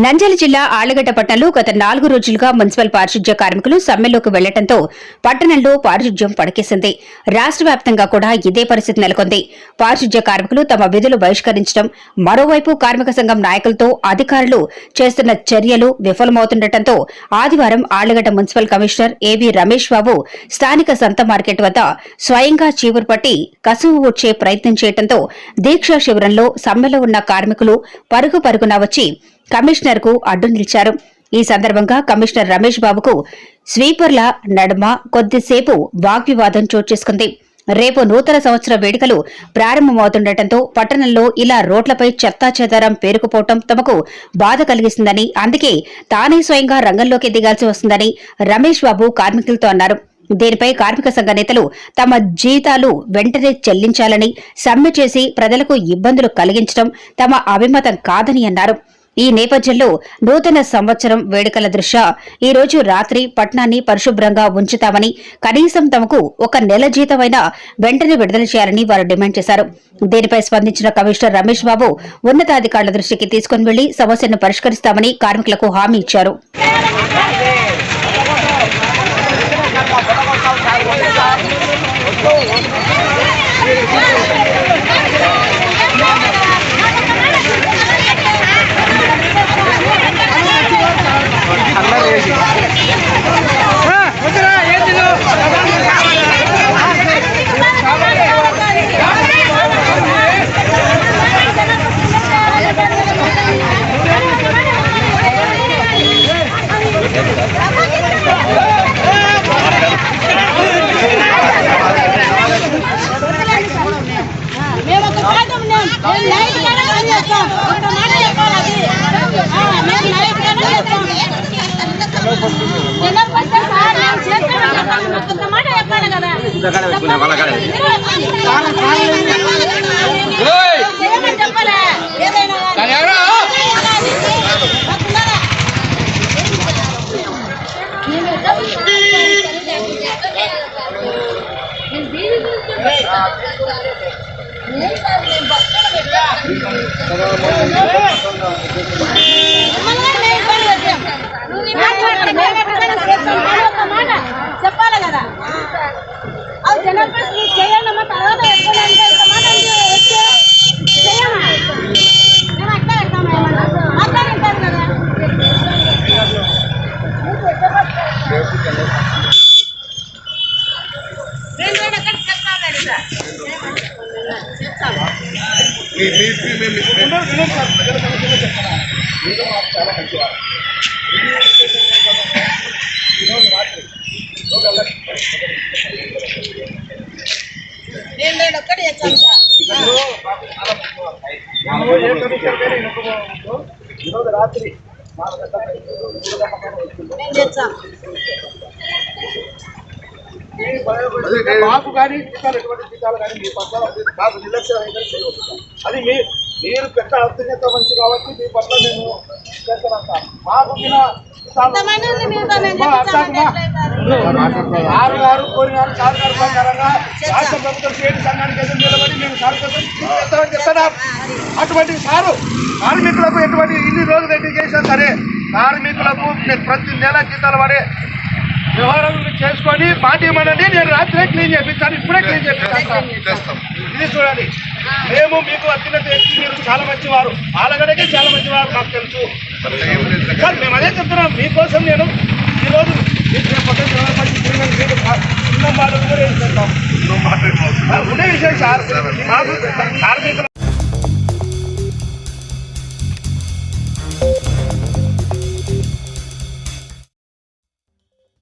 నంద్యాల జిల్లా ఆళ్లగడ్డ పట్టణంలో గత 4 రోజులుగా మున్సిపల్ పారిశుధ్య కార్మికులు సమ్మెలోకి వెళ్లడంతో పట్టణంలో పారిశుధ్యం పడకేసింది. రాష్ట్ర వ్యాప్తంగా కూడా ఇదే పరిస్థితి నెలకొంది. పారిశుధ్య కార్మికులు తమ విధులు బహిష్కరించడం, మరోవైపు కార్మిక సంఘం నాయకులతో అధికారులు చేస్తున్న చర్యలు విఫలమవుతుండటంతో ఆదివారం ఆళ్లగడ్డ మున్సిపల్ కమిషనర్ ఏవీ రమేష్ బాబు స్థానిక సంత మార్కెట్ వద్ద స్వయంగా చీపురు పట్టి కసువు ఊడ్చే ప్రయత్నం చేయడంతో దీక్షా శిబిరంలో సమ్మెలో ఉన్న కార్మికులు పరుగున వచ్చి కమిషనర్ కు అడ్డు నిలిచారు. ఈ సందర్భంగా కమిషనర్ రమేష్ బాబుకు స్వీపర్ల నడుమ కొద్దిసేపు వాగ్వివాదం చోటు చేసుకుంది. రేపు నూతన సంవత్సర వేడుకలు ప్రారంభమవుతుండటంతో పట్టణంలో ఇలా రోడ్లపై చెత్తాచెదారం పేరుకుపోవటం తమకు బాధ కలిగిస్తుందని, అందుకే తానే స్వయంగా రంగంలోకి దిగాల్సి వస్తుందని రమేష్ బాబు కార్మికులతో అన్నారు. దీనిపై కార్మిక సంఘ నేతలు తమ జీతాలు వెంటనే చెల్లించాలని, సమ్మె చేసి ప్రజలకు ఇబ్బందులు కలిగించడం తమ అభిమతం కాదని అన్నారు. ఈ నేపథ్యంలో నూతన సంవత్సరం వేడుకల దృష్ట్యా ఈ రోజు రాత్రి పట్టణాన్ని పరిశుభ్రంగా ఉంచుతామని, కనీసం తమకు 1 నెల జీతమైనా వెంటనే విడుదల చేయాలని వారు డిమాండ్ చేశారు. దీనిపై స్పందించిన కమిషనర్ రమేష్ బాబు ఉన్నతాధికారుల దృష్టికి తీసుకుని వెళ్లి సమస్యను పరిష్కరిస్తామని కార్మికులకు హామీ ఇచ్చారు. చెప్పాలి కదా జనరల్ చేయండి అమ్మ, తర్వాత మాట్లాడింటారు కదా. రాత్రి మాకు కానీ ఎటువంటి జీతాలు కానీ మీ పట్ల మాకు నిర్లక్ష్యం అది మీరు పెద్ద అర్థత మంచి కాబట్టి మీ పట్ల నేను చేస్తానంట. మాకు ఆరు కోరినారు సహకార ప్రకారంగా రాష్ట్ర ప్రభుత్వం చేతి సంఘానికి ఎదురు నిలబడి మేము చేస్తామని చెప్తున్నాం. అటువంటి సారు కార్మికులకు ఎటువంటి ఇన్ని రోజులు ఎన్ని చేసినా సరే కార్మికులకు ప్రతి నెల జీతాలు పడే వ్యవహారాలు చేసుకొని పార్టీమనండి. నేను రాత్రే క్లీన్ చేపిస్తాను, ఇప్పుడే క్లీన్ చేపిస్తాను. ఇది చూడండి, మేము మీకు అత్యున్నత వ్యక్తి, మీరు చాలా మంచివారు, ఆలగడకే చాలా మంచివారు నాకు తెలుసు సార్. మేము అదే చెప్తున్నాం, మీకోసం నేను ఈరోజు ఉండే విషయం సార్. మాకు కార్మికులు